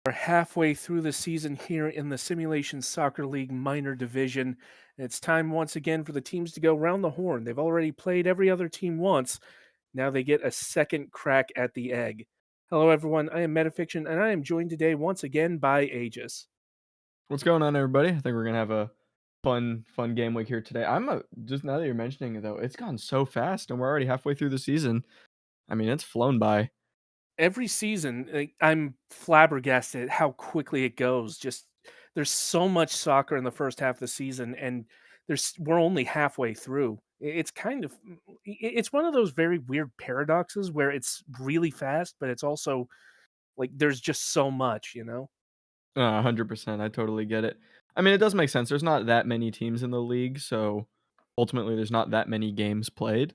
We're halfway through the season here in the Simulation Soccer League minor division. It's time once again for the teams to go round the horn. They've already played every other team once. Now they get a second crack at the egg. Hello, everyone. I am Metafiction, and I am joined today once again by Aegis. What's going on, everybody? I think we're gonna have a fun game week here today. Just now that you're mentioning it, though, it's gone so fast, and we're already halfway through the season. I mean, it's flown by. Every season, I'm flabbergasted at how quickly it goes. Just there's so much soccer in the first half of the season, and we're only halfway through. It's kind of it's one of those very weird paradoxes where it's really fast, but it's also like there's just so much, 100%. I totally get it. I mean, it does make sense. There's not that many teams in the league, so ultimately, there's not that many games played.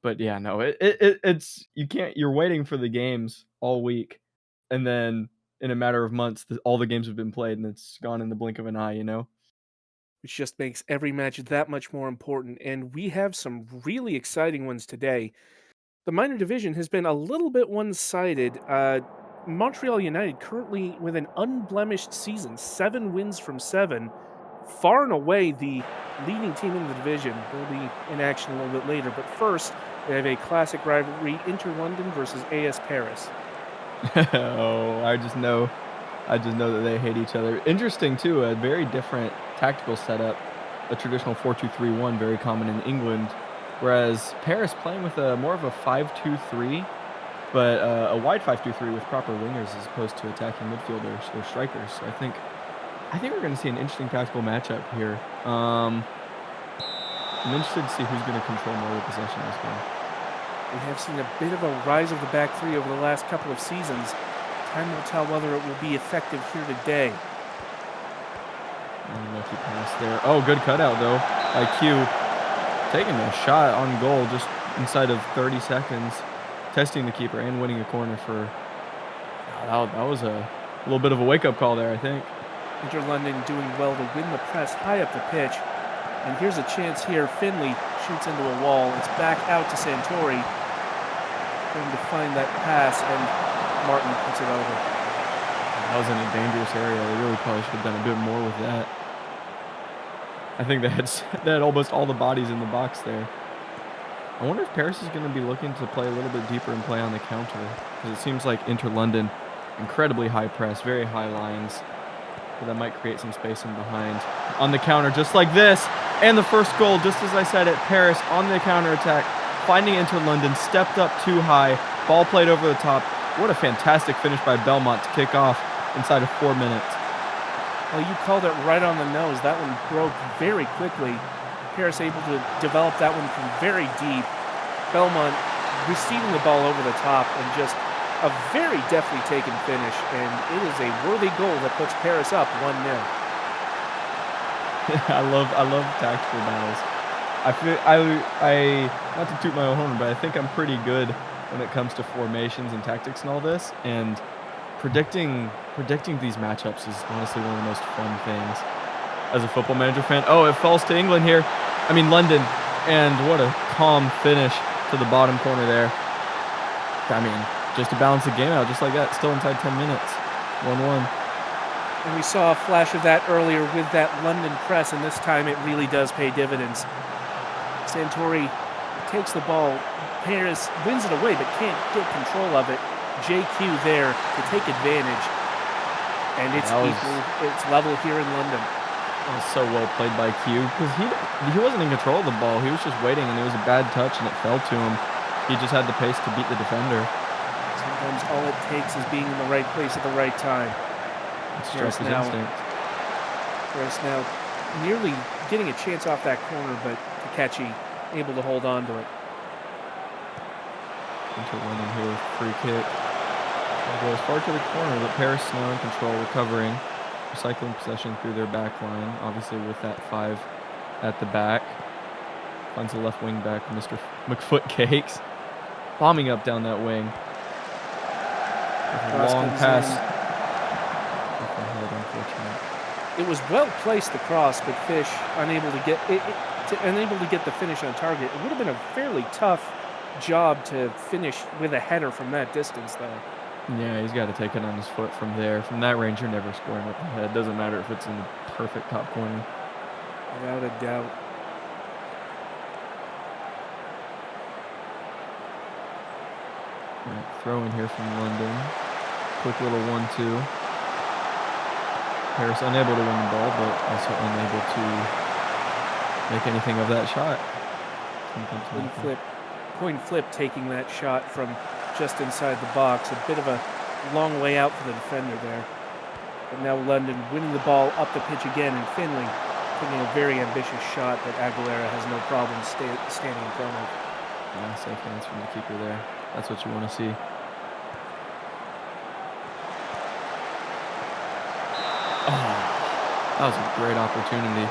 But yeah, no, it's you can't. You're waiting for the games all week, and then in a matter of months, all the games have been played, and it's gone in the blink of an eye. Which just makes every match that much more important. And we have some really exciting ones today. The minor division has been a little bit one-sided. Montreal United currently with an unblemished season, 7 wins from 7, far and away the leading team in the division. They'll be in action a little bit later, but first they have a classic rivalry, Inter London versus AS Paris. Oh, I just know that they hate each other. Interesting too, a very different tactical setup. A traditional 4-2-3-1, very common in England, whereas Paris playing with a more of a 5-2-3, but a wide 5-2-3 with proper wingers as opposed to attacking midfielders or strikers. So I think we're going to see an interesting tactical matchup here. I'm interested to see who's going to control more of the possession this game. We have seen a bit of a rise of the back three over the last couple of seasons. Time will tell whether it will be effective here today. Lucky pass there. Oh, good cutout though by Q. Taking a shot on goal just inside of 30 seconds. Testing the keeper and winning a corner for... that was a little bit of a wake-up call there, I think. Inter London doing well to win the press high up the pitch. And here's a chance here. Finley shoots into a wall. It's back out to Santori. Trying to find that pass, and Martin puts it over. That was in a dangerous area. They really probably should have done a bit more with that. I think they had almost all the bodies in the box there. I wonder if Paris is going to be looking to play a little bit deeper and play on the counter, because it seems like Inter London, incredibly high press, very high lines, but that might create some space in behind. On the counter, just like this, and the first goal, just as I said it, Paris on the counter attack, finding Inter London, stepped up too high, ball played over the top. What a fantastic finish by Belmont to kick off inside of 4 minutes. Well, you called it right on the nose. That one broke very quickly. Paris able to develop that one from very deep. Belmont receiving the ball over the top and just a very deftly taken finish. And it is a worthy goal that puts Paris up 1-0. I love tactical battles. Not to toot my own horn, but I think I'm pretty good when it comes to formations and tactics and all this. And predicting these matchups is honestly one of the most fun things as a Football Manager fan. Oh, it falls to London, and what a calm finish to the bottom corner there. I mean, just to balance the game out, just like that, still inside 10 minutes, 1-1. And we saw a flash of that earlier with that London press, and this time it really does pay dividends. Santori takes the ball. Paris wins it away, but can't get control of it. JQ there to take advantage, and it's level here in London. That was so well played by Q, because he wasn't in control of the ball. He was just waiting, and it was a bad touch, and it fell to him. He just had the pace to beat the defender. Sometimes all it takes is being in the right place at the right time. It's just his instinct. Paris now nearly getting a chance off that corner, but Takechi able to hold on to it. Inter London here with free kick. It goes far to the corner, but Paris now in control, recovering. Recycling possession through their back line, obviously with that 5 at the back. Finds the left wing back, Mr. McFoot Cakes. Bombing up down that wing. With a long pass. It was well placed, the cross, but Fish unable to get the finish on target. It would have been a fairly tough job to finish with a header from that distance, though. Yeah, he's got to take it on his foot from there. From that range, you're never scoring with the head. Doesn't matter if it's in the perfect top corner. Without a doubt. All right, throw in here from London. Quick little 1-2. Paris unable to win the ball, but also unable to make anything of that shot. Coin flip taking that shot from just inside the box. A bit of a long way out for the defender there. But now London winning the ball up the pitch again, and Finley taking a very ambitious shot that Aguilera has no problem standing in front of. Yeah, safe hands from the keeper there. That's what you want to see. Oh, that was a great opportunity.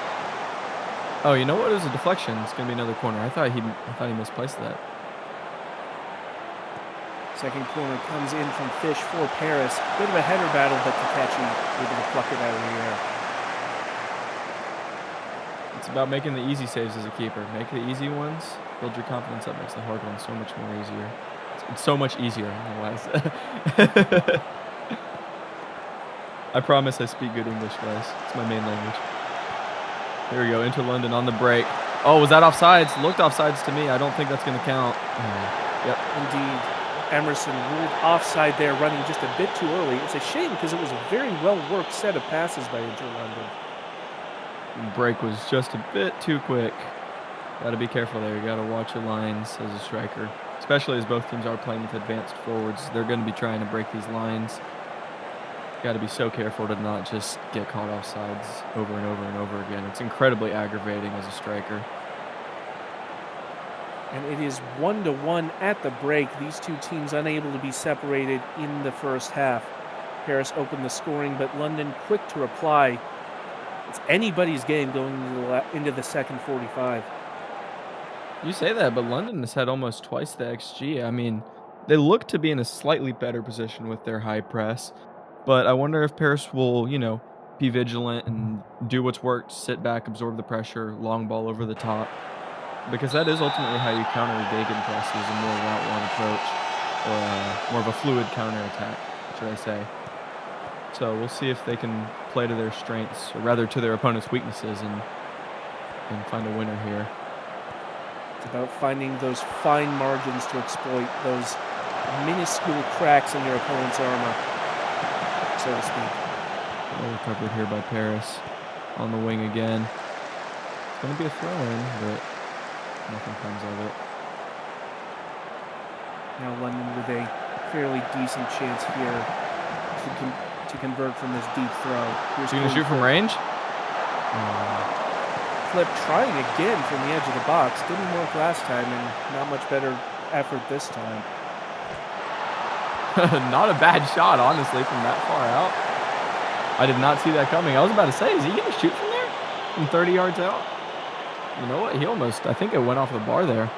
Oh, you know what? It was a deflection. It's gonna be another corner. I thought he misplaced that. Second corner comes in from Fish for Paris. Bit of a header battle, but Takechi able to pluck it out of the air. It's about making the easy saves as a keeper. Make the easy ones. Build your confidence up. Makes the hard ones so much more easier. It's so much easier. I don't know why I said. I promise I speak good English, guys. It's my main language. Here we go, into London on the break. Oh, was that offsides? Looked offsides to me. I don't think that's going to count. Yep, indeed. Emerson ruled offside there, running just a bit too early. It's a shame because it was a very well-worked set of passes by Inter London. Break was just a bit too quick. Got to be careful there. You got to watch your lines as a striker, especially as both teams are playing with advanced forwards. They're going to be trying to break these lines. Got to be so careful to not just get caught offsides over and over and over again. It's incredibly aggravating as a striker. And it is 1-1 at the break. These two teams unable to be separated in the first half. Paris opened the scoring, but London quick to reply. It's anybody's game going into the second 45. You say that, but London has had almost twice the XG. I mean, they look to be in a slightly better position with their high press, but I wonder if Paris will, be vigilant and do what's worked, sit back, absorb the pressure, long ball over the top, because that is ultimately how you counter a gegenpress, is a more route one approach, or more of a fluid counterattack, should I say. So we'll see if they can play to their strengths, or rather to their opponent's weaknesses, and find a winner here. It's about finding those fine margins to exploit those minuscule cracks in your opponent's armor, so to speak. Well recovered here by Paris on the wing again. It's going to be a throw-in, but nothing comes of it. Now London with a fairly decent chance here to convert from this deep throw. Here's going to shoot from range? Flip trying again from the edge of the box. Didn't work last time, and not much better effort this time. Not a bad shot, honestly, from that far out. I did not see that coming. I was about to say, is he going to shoot from there? From 30 yards out? You know what? He almost, I think it went off the bar there.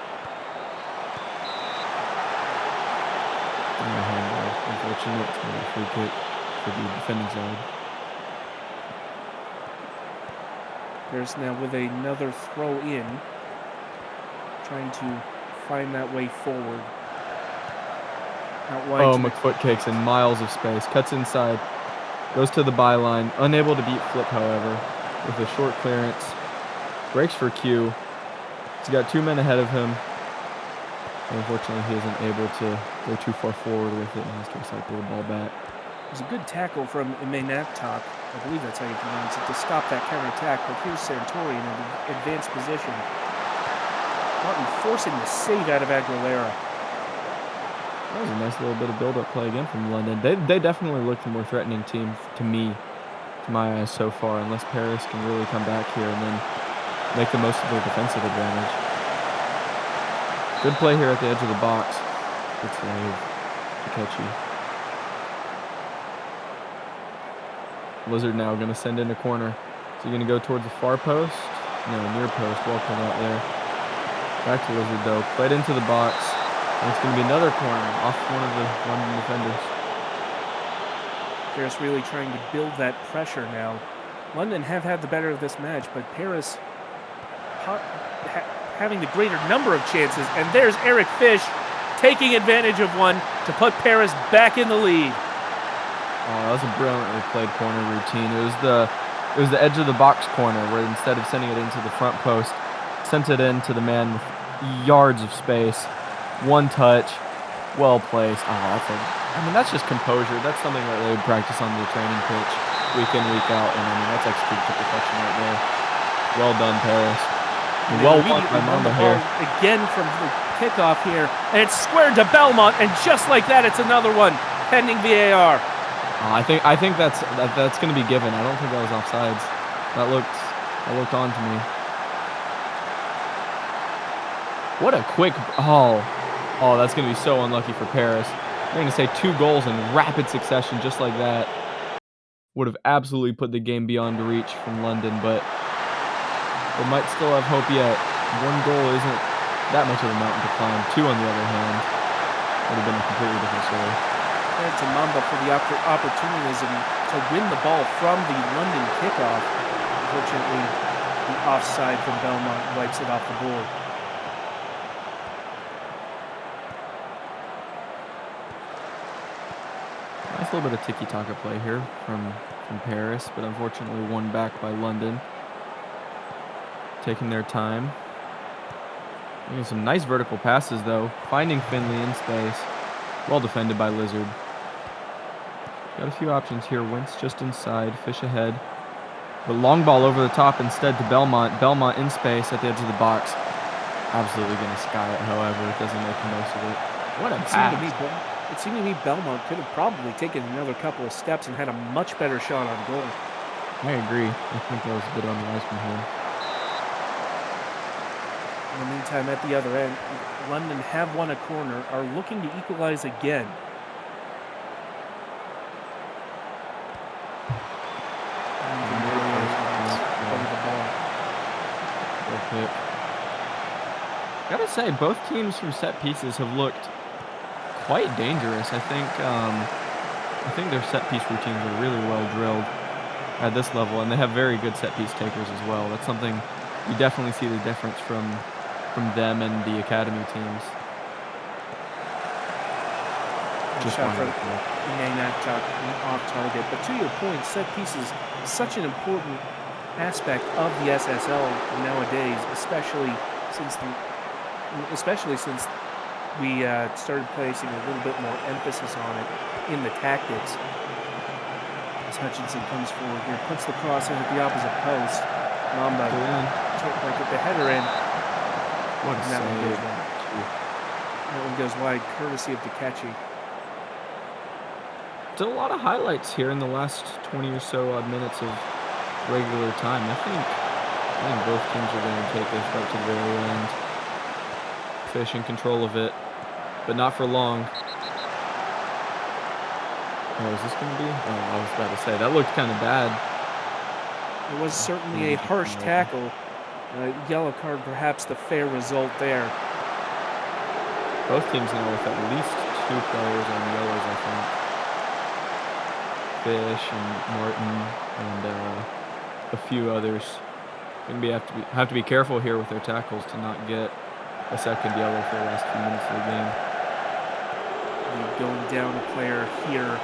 Unfortunate. It's going to be a free kick for the defending side. Paris now with another throw in, trying to find that way forward. Oh, McFoot cakes in miles of space. Cuts inside. Goes to the byline. Unable to beat Flip, however, with a short clearance. Breaks for Q. He's got 2 men ahead of him. Unfortunately, he isn't able to go too far forward with it and has to recycle the ball back. It was a good tackle from Imenaptok, I believe that's how you pronounce it, to stop that counterattack, but here's Santori in an advanced position. Martin forcing the save out of Aguilera. That was a nice little bit of build-up play again from London. They definitely look the more threatening team to me, to my eyes so far, unless Paris can really come back here and then make the most of their defensive advantage. Good play here at the edge of the box. Good save. Takechi. Lizard now going to send in a corner. Is he going to go towards the far post? No, near post. Well put out there. Back to Lizard, though. Played into the box. And it's going to be another corner off one of the London defenders. Paris really trying to build that pressure now. London have had the better of this match, but Paris having the greater number of chances. And there's Eric Fish taking advantage of one to put Paris back in the lead. Oh, that was a brilliantly played corner routine. It was the edge of the box corner where instead of sending it into the front post, sent it into the man with yards of space. One touch, well placed. Oh, I mean, that's just composure. That's something that they would practice on the training pitch week in, week out. And I mean, that's executed to perfection right there. Well done, Paris. And And they well won immediately by won the Mamba ball here. again from the kickoff here, and it's squared to Belmont, and just like that, it's another one, pending VAR. I think that's going to be given. I don't think that was offsides. That looked on to me. What a quick oh, that's going to be so unlucky for Paris. I'm going to say 2 goals in rapid succession just like that would have absolutely put the game beyond reach from London, but they might still have hope yet. 1 goal isn't that much of a mountain to climb. 2, on the other hand, would have been a completely different story. Credit to Mamba for the opportunism to win the ball from the London kickoff. Unfortunately, the offside from Belmont wipes it off the board. Nice little bit of tiki-taka play here from Paris, but unfortunately won back by London. Taking their time. Making some nice vertical passes, though. Finding Finley in space. Well defended by Lizard. Got a few options here. Wentz just inside. Fish ahead. But long ball over the top instead to Belmont. Belmont in space at the edge of the box. Absolutely going to sky it, however. Doesn't make the most of it. What a pass. It seemed to me Belmont could have probably taken another couple of steps and had a much better shot on goal. I agree. I think that was a bit on the ice from him. In the meantime, at the other end, London have won a corner, are looking to equalize again. Gotta say, both teams from set pieces have looked quite dangerous. I think their set piece routines are really well drilled at this level, and they have very good set piece takers as well. That's something you definitely see the difference from them and the academy teams. Just shot from off target. But to your point, set pieces such an important aspect of the SSL nowadays, especially since we started placing a little bit more emphasis on it in the tactics. As Hutchinson comes forward here, puts the cross in at the opposite post. Mamba at the header in. What a save. That one goes wide, courtesy of Dekechi. Did a lot of highlights here in the last 20 or so odd minutes of regular time. I think both teams are going to take this right to the very end. Fish in control of it, but not for long. Oh, is this going to be? Oh, I was about to say, that looked kind of bad. It was certainly a harsh tackle. Yellow card, perhaps the fair result there. Both teams now with at least 2 players on yellows, I think. Fish and Martin and a few others. Gonna have to be careful here with their tackles to not get a second yellow for the last few minutes of the game. Going down a player here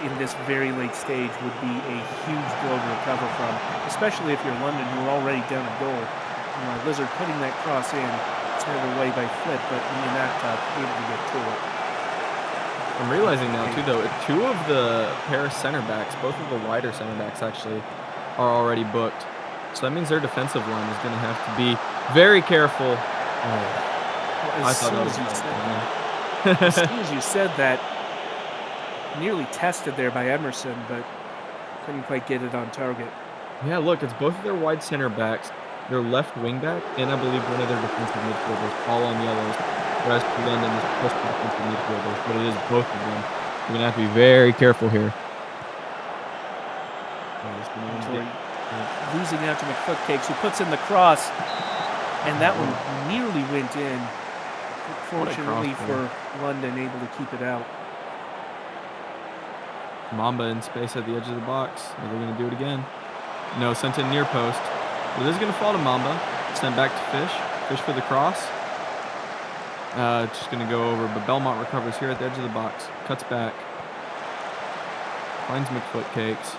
in this very late stage would be a huge blow to recover from, especially if you're London, who are already down a goal. Lizard putting that cross in, turned away by Flip, but Untitled able to get to it. I'm realizing now too, though, 2 of the Paris center backs, both of the wider center backs actually, are already booked. So that means their defensive line is going to have to be very careful. Oh, as soon as you said that, nearly tested there by Emerson, but couldn't quite get it on target. Yeah, look, it's both of their wide center backs, their left wing back, and I believe one of their defensive midfielders, all on yellows. The rest of London is just defensive midfielders, but it is both of them. We're going to have to be very careful here. Losing out to McFootcakes, who puts in the cross, and that one nearly went in. Fortunately for London, able to keep it out. Mamba in space at the edge of the box. Are they going to do it again? No, sent in near post. But this is going to fall to Mamba. Sent back to Fish. Fish for the cross. Just going to go over, but Belmont recovers here at the edge of the box. Cuts back. Finds McFoot Cakes.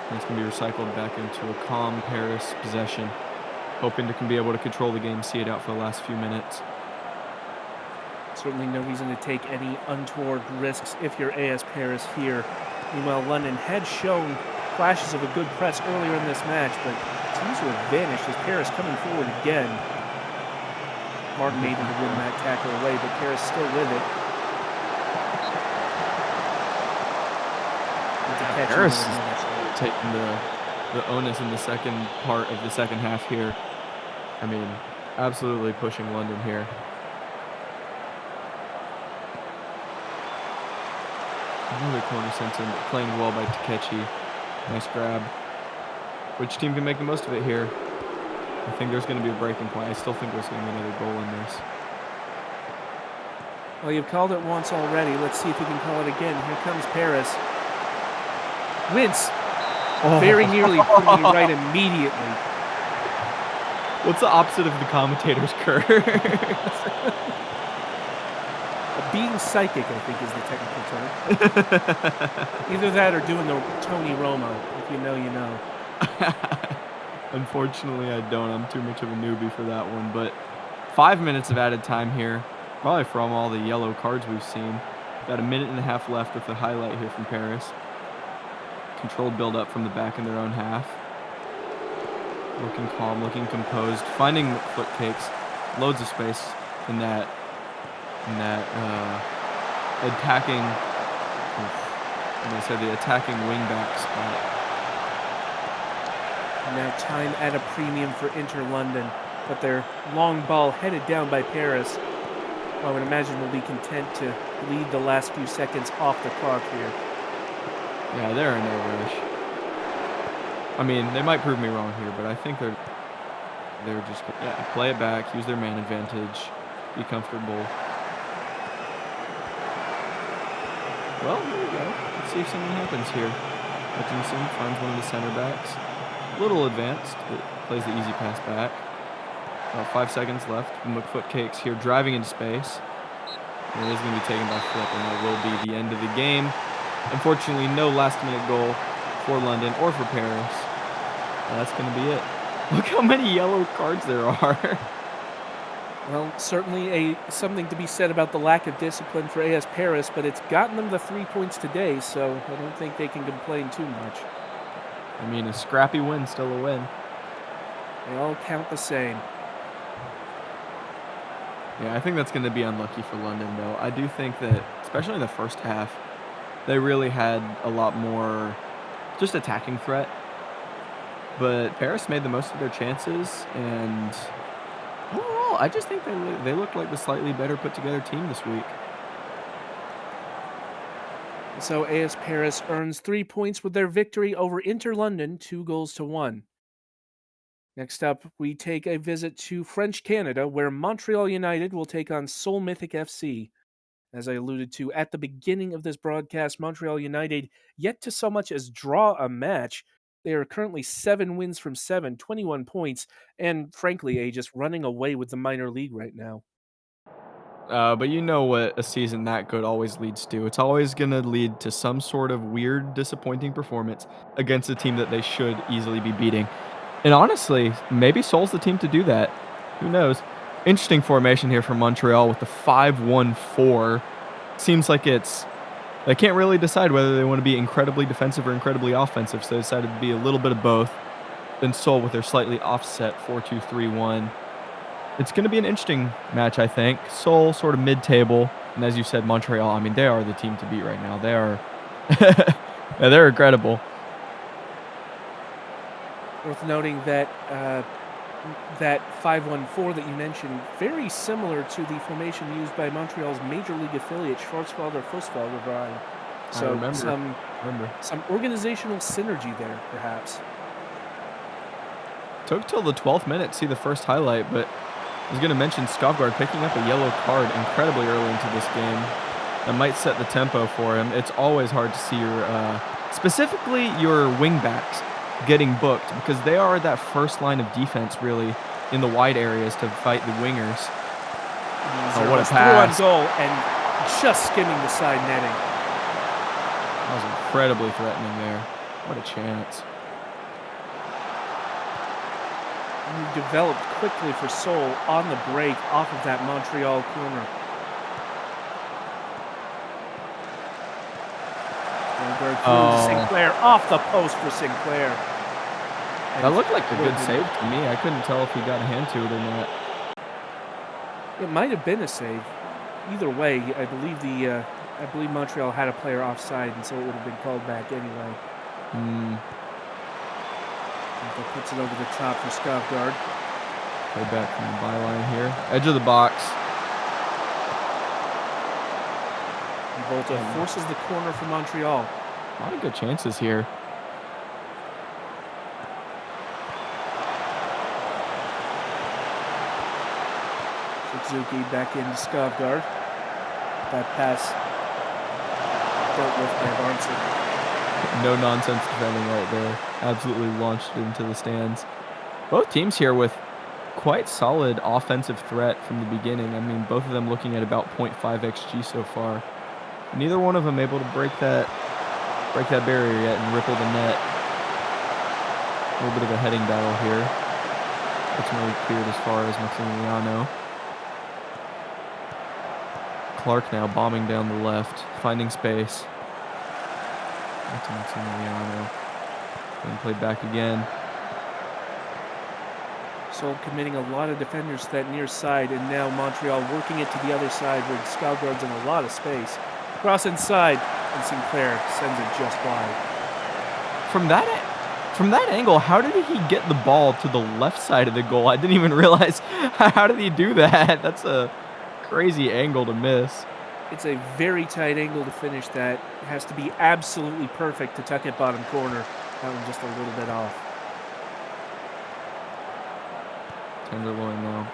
And it's going to be recycled back into a calm Paris possession. Hoping to be able to control the game, see it out for the last few minutes. Certainly no reason to take any untoward risks if you're AS Paris here. Meanwhile, London had shown flashes of a good press earlier in this match, but seems to have vanished as Paris coming forward again. Martin able to win that tackle away, but Paris still with it. Paris is taking the onus in the second part of the second half here. I mean, absolutely pushing London here. Another corner sent in, playing well by Takechi. Nice grab. Which team can make the most of it here? I think there's going to be a breaking point. I still think there's going to be another goal in this. Well, you've called it once already. Let's see if you can call it again. Here comes Paris. Wins. Oh. Very nearly putting you right immediately. What's the opposite of the commentator's curse? Being psychic, I think, is the technical term. Either that or doing the Tony Romo. If you know, you know. Unfortunately, I don't. I'm too much of a newbie for that one. But 5 minutes of added time here. Probably from all the yellow cards we've seen. About a minute and a half left with the highlight here from Paris. Controlled build-up from the back in their own half. Looking calm, looking composed. Finding foot cakes. Loads of space in that attacking, I'm going to say the attacking wingback spot. Now time at a premium for Inter London, but their long ball headed down by Paris, I would imagine will be content to lead the last few seconds off the clock here. Yeah, they're in no rush. I mean, they might prove me wrong here, but I think they're just, play it back, use their man advantage, be comfortable. Well, here we go. Let's see if something happens here. Hutchinson finds one of the center backs. A little advanced, but plays the easy pass back. About 5 seconds left. McFoot Cakes here driving into space. And it is going to be taken by Flip, and that will be the end of the game. Unfortunately, no last-minute goal for London or for Paris. That's going to be it. Look how many yellow cards there are. Well, certainly something to be said about the lack of discipline for AS Paris, but it's gotten them the 3 points today, so I don't think they can complain too much. I mean, a scrappy win, still a win. They all count the same. Yeah, I think that's going to be unlucky for London, though. I do think that, especially in the first half, they really had a lot more just attacking threat. But Paris made the most of their chances, and overall, I just think they look like the slightly better put-together team this week. So AS Paris earns 3 points with their victory over Inter London, 2-1. Next up, we take a visit to French Canada, where Montreal United will take on Seoul Mythic FC. As I alluded to at the beginning of this broadcast, Montreal United yet to so much as draw a match. They are currently 7 wins from 7, 21 points, and frankly, just running away with the minor league right now. But you know what a season that good always leads to. It's always going to lead to some sort of weird, disappointing performance against a team that they should easily be beating. And honestly, maybe Seoul's the team to do that. Who knows? Interesting formation here from Montreal with the 5-1-4. Seems like they can't really decide whether they want to be incredibly defensive or incredibly offensive, so they decided to be a little bit of both. Then Seoul with their slightly offset 4-2-3-1. It's going to be an interesting match, I think. Seoul sort of mid-table, and as you said, Montreal, I mean, they are the team to beat right now. They are yeah, they're incredible. Worth noting that that 5-1-4 that you mentioned, very similar to the formation used by Montreal's major league affiliate, Schwarzwälder Fußball Verein. So some organizational synergy there, perhaps. Took till the 12th minute to see the first highlight, but I was going to mention Skavgård picking up a yellow card incredibly early into this game. That might set the tempo for him. It's always hard to see specifically your wingbacks getting booked, because they are that first line of defense really in the wide areas to fight the wingers. Oh, what a Zerba's through on pass. goal and just skimming the side netting. That was incredibly threatening there. What a chance. Move developed quickly for Seoul on the break off of that Montreal corner. Goldberg through to Oh, Sinclair, off the post for Sinclair. that And looked like a would have good been, save to me. I couldn't tell if he got a hand to it or not. it might have been a save. Either way, I believe Montreal had a player offside, and so it would have been called back anyway. Hmm. That puts it over the top for Skavgård. Play back from the byline here. Edge of the box. And Volta forces the corner for Montreal. A lot of good chances here. Suzuki back into Skavgård. That pass dealt with by Varnson. No nonsense defending right there. Absolutely launched it into the stands. Both teams here with quite solid offensive threat from the beginning. I mean, both of them looking at about 0.5 XG so far. Neither one of them able to break that barrier yet and ripple the net. A little bit of a heading battle here. Ultimately cleared as far as Maximiliano. Clark now bombing down the left, finding space. Back to Maximiliano. And played back again. Seoul committing a lot of defenders to that near side, and now Montreal working it to the other side where Skavgård's in a lot of space. Cross inside, and Sinclair sends it just wide. From that angle, how did he get the ball to the left side of the goal? I didn't even realize. How did he do that? That's a crazy angle to miss. It's a very tight angle to finish that. It has to be absolutely perfect to tuck it bottom corner. That one just a little bit off. Tenderloin now.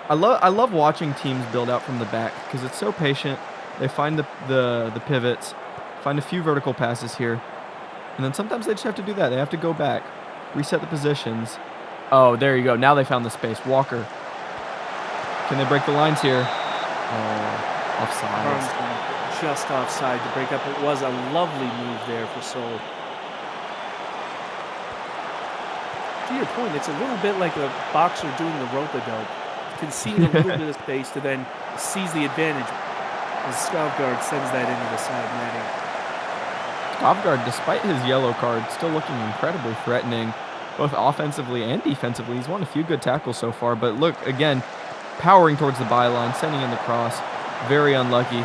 I love watching teams build out from the back because it's so patient. They find the pivots, find a few vertical passes here, and then sometimes they just have to do that. They have to go back, reset the positions. Oh, there you go. Now they found the space. Walker. Can they break the lines here? Oh, offside. Varnson just offside to break up. It was a lovely move there for Seoul. To your point, it's a little bit like a boxer doing the rope-a-dope, conceding a little bit of space to then seize the advantage as Skavgård sends that into the side netting. Skavgård, despite his yellow card, still looking incredibly threatening, both offensively and defensively. He's won a few good tackles so far, but look, again, powering towards the byline, sending in the cross. Very unlucky.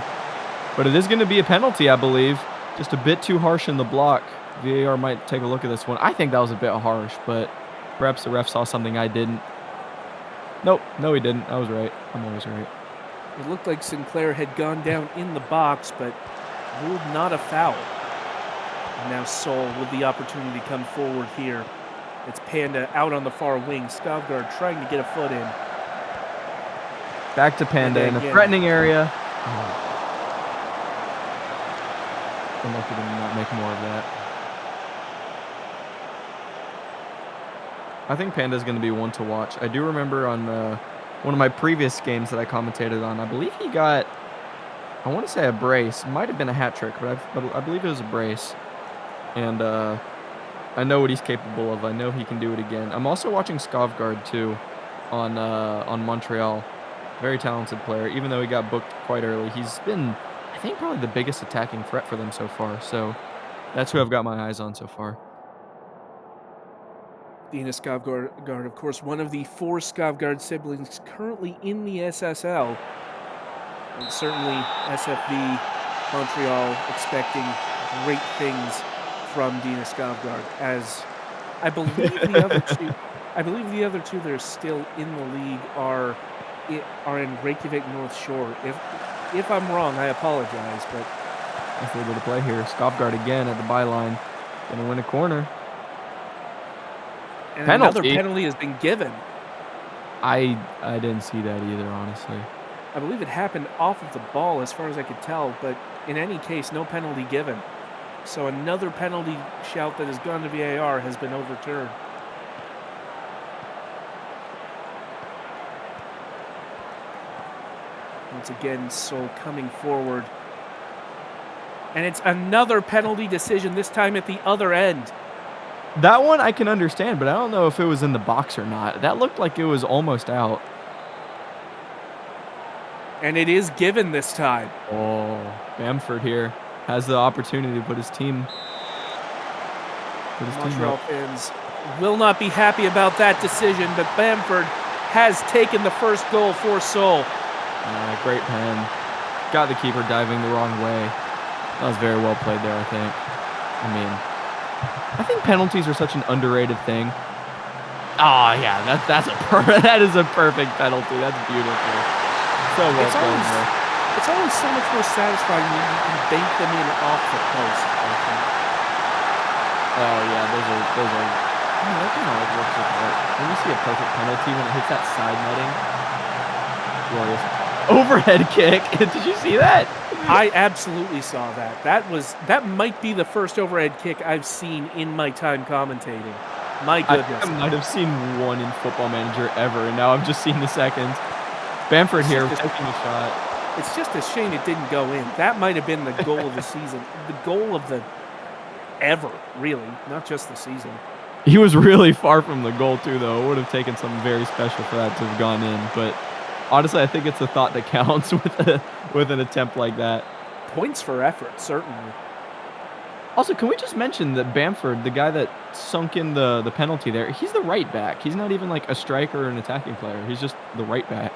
But it is going to be a penalty, I believe. Just a bit too harsh in the block. VAR might take a look at this one. I think that was a bit harsh, but perhaps the ref saw something I didn't. Nope, no he didn't. I was right. I'm always right. It looked like Sinclair had gone down in the box, but ruled not a foul. And now Seoul with the opportunity to come forward here. It's Panda out on the far wing. Skavgård trying to get a foot in. Back to Panda in a threatening area. Unlucky to not make more of that. I think Panda's going to be one to watch. I do remember on one of my previous games that I commentated on, I believe he got, I want to say a brace. Might have been a hat trick, but I believe it was a brace. And I know what he's capable of. I know he can do it again. I'm also watching Skavgård too on Montreal. Very talented player. Even though he got booked quite early, he's been, I think, probably the biggest attacking threat for them so far. So that's who I've got my eyes on so far. Dina Skavgård, of course, one of the 4 Skavgård siblings currently in the SSL. And certainly SFV Montreal expecting great things from Dina Skavgård, as I believe the other two that are still in the league are in Reykjavik North Shore. If I'm wrong, I apologize, but Nice little bit of play here. Skavgård again at the byline. Gonna win a corner. and another Penalty. penalty has been given. I didn't see that either, honestly. I believe it happened off of the ball as far as I could tell, but in any case, no penalty given. So another penalty shout that has gone to VAR has been overturned. Once again, Seoul coming forward. And it's another penalty decision, this time at the other end. That one I can understand, but I don't know if it was in the box or not. That looked like it was almost out. And it is given this time. Oh, Bamford here has the opportunity to put his team Montreal up. fans will not be happy about that decision, but Bamford has taken the first goal for Seoul. Great pen. Got the keeper diving the wrong way. That was very well played there, I think. I mean, I think penalties are such an underrated thing. Oh yeah, that is a perfect penalty. That's beautiful. So well It's played always there. it's always so much more satisfying when you can bank them in off the post, I think. Oh yeah, those are. Man, that kind of like works with art. When you see a perfect penalty when it hits that side netting, glorious. Overhead kick. Did you see that? I absolutely saw that. That might be the first overhead kick I've seen in my time commentating. My I think I goodness. might have seen one in Football Manager ever, and now I've just seen the second. Bamford It's here just a taking a shot. it's just a shame it didn't go in. That might have been the goal of the season. The goal of the ever, really, not just the season. He was really far from the goal too, though. It would have taken something very special for that to have gone in, but honestly, I think it's the thought that counts with an attempt like that. Points for effort, certainly. Also, can we just mention that Bamford, the guy that sunk in the penalty there, he's the right back. He's not even like a striker or an attacking player. He's just the right back.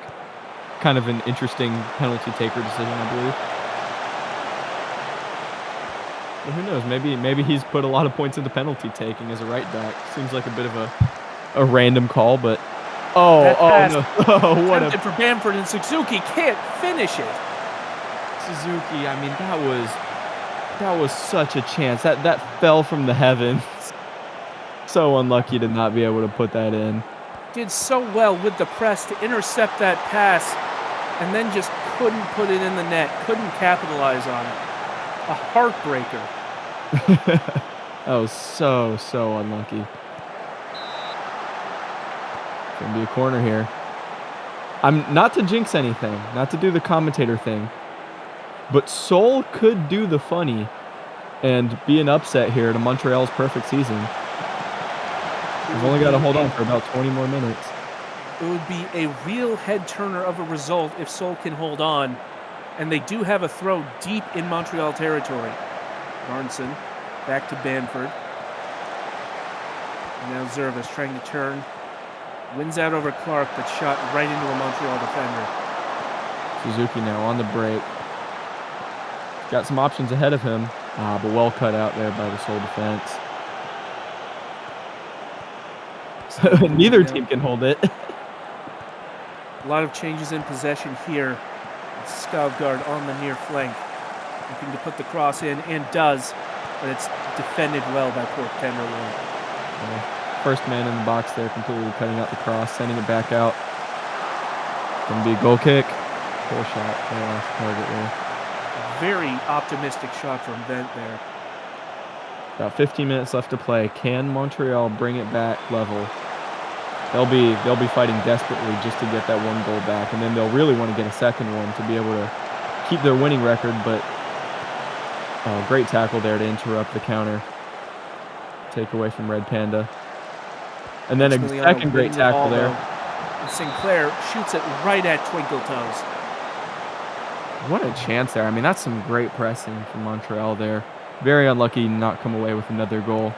Kind of an interesting penalty taker decision, I believe. But who knows? Maybe he's put a lot of points into penalty taking as a right back. Seems like a bit of a random call, but That oh pass no! Oh, what a attempted for Bamford, and Suzuki can't finish it. Suzuki! I mean, that was such a chance. That fell from the heavens. So unlucky to not be able to put that in. Did so well with the press to intercept that pass, and then just couldn't put it in the net, couldn't capitalize on it. A heartbreaker. That was so unlucky. Gonna be a corner here. I'm not to jinx anything, not to do the commentator thing, but Seoul could do the funny and be an upset here to Montreal's perfect season. It They've would only got to be hold a on for about 20 more minutes. it would be a real head turner of a result if Seoul can hold on, and they do have a throw deep in Montreal territory. Arnson back to Bamford. Now Zervis trying to turn. Wins out over Clark, but shot right into a Montreal defender. Suzuki now on the break. Got some options ahead of him, but well cut out there by the Seoul defense. Neither team can hold it. A lot of changes in possession here. Skavgard on the near flank, looking to put the cross in, and does, but it's defended well by Port Tenderloin. First man in the box there, completely cutting out the cross, sending it back out. Gonna be a goal kick. Goal shot. Right off the target there. Very optimistic shot from Vent there. About 15 minutes left to play. Can Montreal bring it back level? They'll be fighting desperately just to get that one goal back, and then they'll really want to get a second one to be able to keep their winning record. But great tackle there to interrupt the counter. Take away from Red Panda. And then a second great tackle there. And Sinclair shoots it right at Twinkle Toes. What a chance there. I mean, that's some great pressing from Montreal there. Very unlucky not come away with another goal.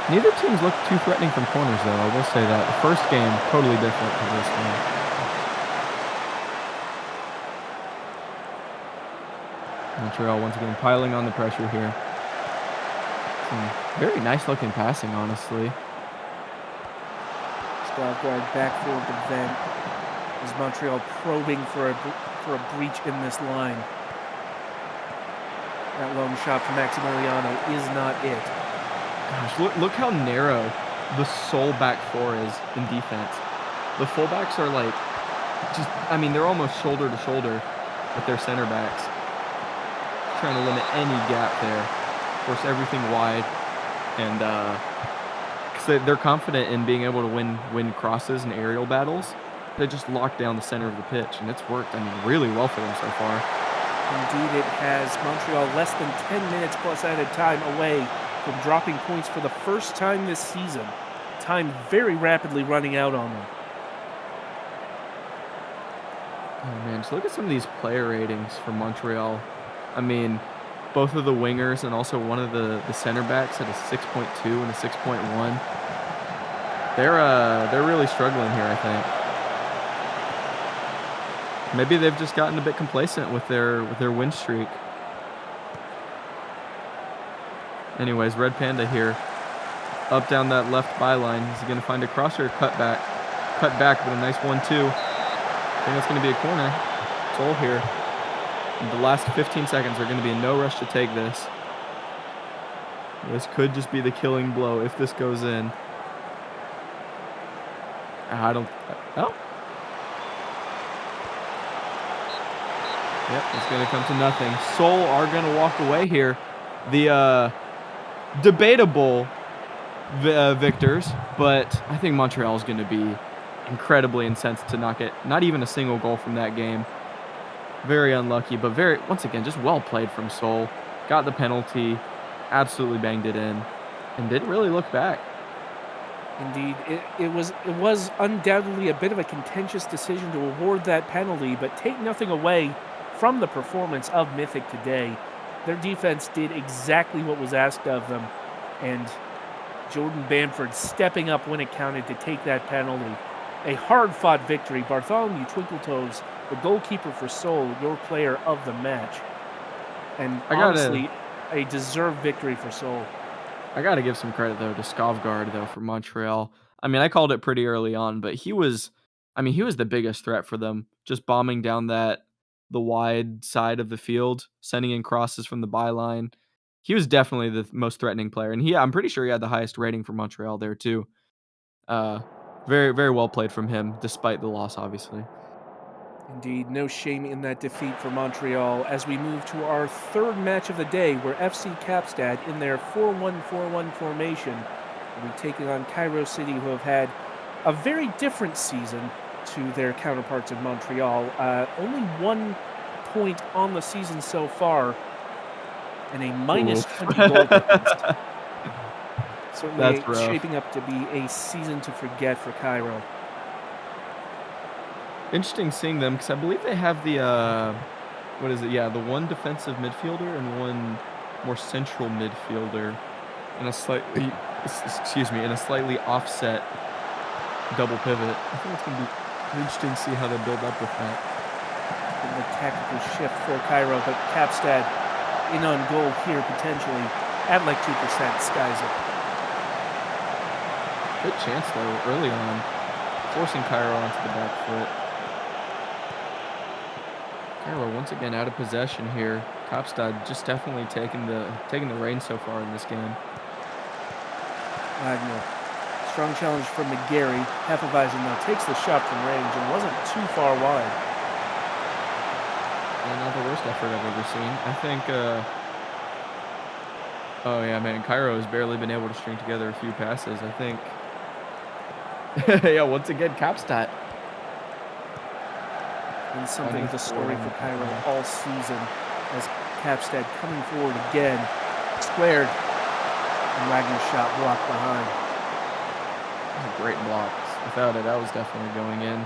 Neither teams look too threatening from corners, though. I will say that. The first game, totally different to this one. Montreal once again piling on the pressure here. Some very nice looking passing, honestly. Skavgard back forward to Vent. Is Montreal probing for a breach in this line? That long shot from Maximiliano is not it. Gosh, look how narrow the Seoul back four is in defense. The fullbacks are like, I mean, they're almost shoulder to shoulder with their center backs. Trying to limit any gap there. Force everything wide. And because they're confident in being able to win crosses and aerial battles. They just locked down the center of the pitch, and it's worked, I mean, really well for them so far. Indeed, it has. Montreal less than 10 minutes plus added time away from dropping points for the first time this season. Time very rapidly running out on them. Oh, man, just look at some of these player ratings for Montreal. I mean, both of the wingers and also one of the center backs had a 6.2 and a 6.1. They're really struggling here, I think. Maybe they've just gotten a bit complacent with their win streak. Anyways, Red Panda here, up down that left byline. Is he gonna find a cross or a cut back? Cut back, but a nice 1-2. I think that's gonna be a corner. Toll here. In the last 15 seconds are gonna be in no rush to take this. This could just be the killing blow if this goes in. I don't. Oh. Yep, it's gonna come to nothing. Seoul are gonna walk away here. The debatable victors, but I think Montreal is gonna be incredibly incensed to not get not even a single goal from that game. Very unlucky, but once again, just well played from Seoul. Got the penalty, absolutely banged it in, and didn't really look back. Indeed, it was undoubtedly a bit of a contentious decision to award that penalty, but take nothing away from the performance of Mythic today. Their defense did exactly what was asked of them, and Jordan Bamford stepping up when it counted to take that penalty. A hard-fought victory. Bartholomew Twinkletoes, the goalkeeper for Seoul, your player of the match. And honestly, a deserved victory for Seoul. I gotta give some credit though to Skovgard though for Montreal. I mean, I called it pretty early on, but he was the biggest threat for them. Just bombing down the wide side of the field, sending in crosses from the byline. He was definitely the most threatening player, and I'm pretty sure he had the highest rating for Montreal there too. Uh, very very well played from him, despite the loss, obviously. Indeed, no shame in that defeat for Montreal as we move to our third match of the day, where FC Kapstad, in their 4-1-4-1 formation, will be taking on Cairo City, who have had a very different season to their counterparts in Montreal. Only 1 point on the season so far, and a minus Oof. 20 goal difference. Certainly That's rough. shaping up to be a season to forget for Cairo. Interesting seeing them because I believe they have the what is it? Yeah, the one defensive midfielder and one more central midfielder, and a slightly in a slightly offset double pivot. I think it's gonna be interesting to see how they build up with that. Bit of a tactical shift for Cairo, but Kapstad in on goal here potentially at like 2%, skies it. Good chance though early on, forcing Cairo onto the back foot. Cairo once again out of possession here. Kapstad just definitely taking the reins so far in this game. Wagner, strong challenge from McGarry. Hefeweizen now takes the shot from range and wasn't too far wide. And not the worst effort I've ever seen. I think, oh yeah, man, Cairo has barely been able to string together a few passes. I think, yeah, once again, Kapstad. And something of the story for Cairo all season, as Kapstad coming forward again, squared, and Wagner's shot blocked behind. That was a great block. Without it, that was definitely going in.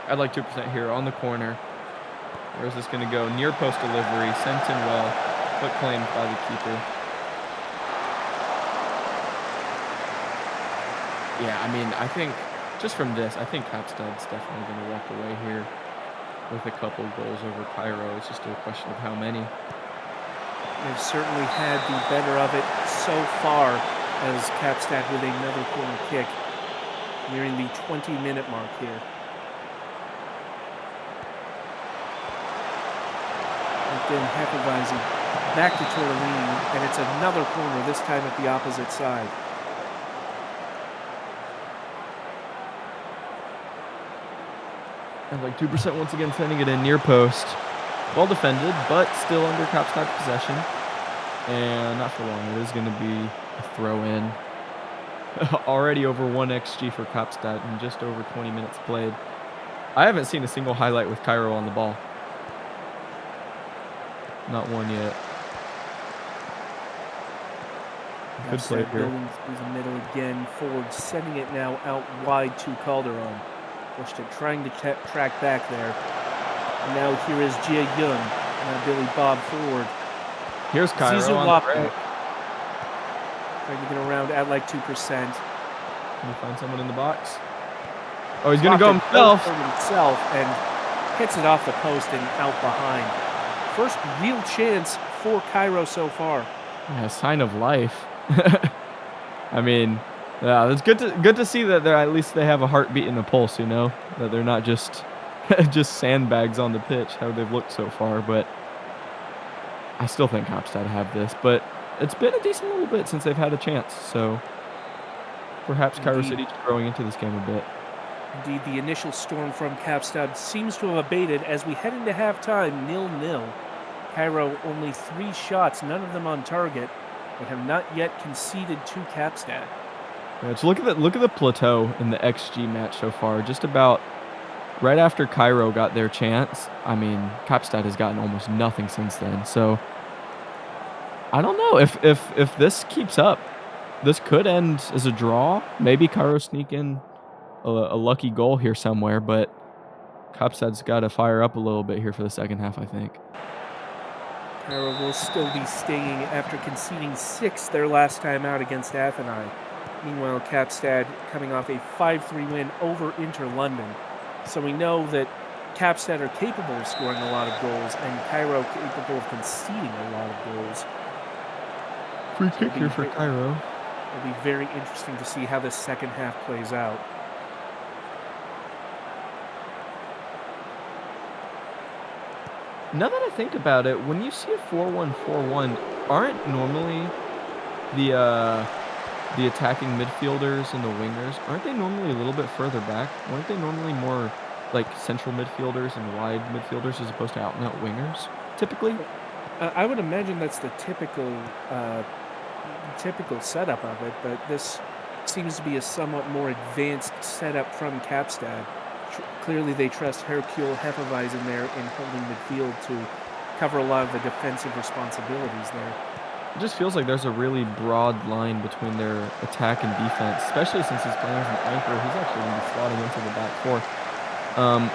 I'd like 2% here on the corner. Where is this going to go? Near post delivery, sent in well, but claimed by the keeper. Yeah, I mean, I think just from this, I think Kapstad's definitely going to walk away here with a couple goals over Cairo. It's just a question of how many. They've certainly had the better of it so far, as Kapstad with another corner kick nearing the 20-minute mark here. Again, Hefeweizen back to Tortellini, and it's another corner, this time at the opposite side. And like 2% once again sending it in near post. Well defended, but still under Kapstad's possession. And not for long. It is going to be a throw in. Already over 1 XG for Kapstad in just over 20 minutes played. I haven't seen a single highlight with Cairo on the ball. Not one yet. Good play Capstad here. building through the middle again. Forward sending it now out wide to Calderon. Bushed it, trying to track back there. And now here is Jia Yun. Now Billy Bob forward. Here's Cairo Zizou on the Wapu break. trying to get around at like 2%. Can he find someone in the box? Oh, he's gonna Wapu go goes himself. for himself and hits it off the post and out behind. First real chance for Cairo so far. Yeah, sign of life. I mean, yeah, it's good to see that they're at least they have a heartbeat and a pulse, you know? That they're not just just sandbags on the pitch, how they've looked so far, but I still think Hopstad have this, but it's been a decent little bit since they've had a chance, so perhaps Cairo Indeed. City's growing into this game a bit. Indeed, the initial storm from Capstad seems to have abated as we head into halftime 0-0. Cairo only 3 shots, none of them on target, but have not yet conceded to Capstad. Yeah, just look at the plateau in the XG match so far. Just about right after Cairo got their chance, I mean, Kapstad has gotten almost nothing since then. So I don't know if this keeps up, this could end as a draw. Maybe Cairo sneak in a lucky goal here somewhere, but Kapstad's got to fire up a little bit here for the second half, I think. Cairo will still be stinging after conceding 6 their last time out against Athenai. Meanwhile, Capstad coming off a 5-3 win over Inter London. So we know that Capstad are capable of scoring a lot of goals and Cairo capable of conceding a lot of goals. Free kick here for Cairo. It'll be very interesting to see how the second half plays out. Now that I think about it, when you see a 4-1-4-1, aren't normally the attacking midfielders and the wingers, aren't they normally a little bit further back? Weren't they normally more like central midfielders and wide midfielders as opposed to out and out wingers typically? I would imagine that's the typical setup of it, but this seems to be a somewhat more advanced setup from Capstad. Clearly, they trust Hercule Hefeweizen there in holding midfield to cover a lot of the defensive responsibilities there. It just feels like there's a really broad line between their attack and defense, especially since he's playing as an anchor. He's actually going to be slotting into the back four.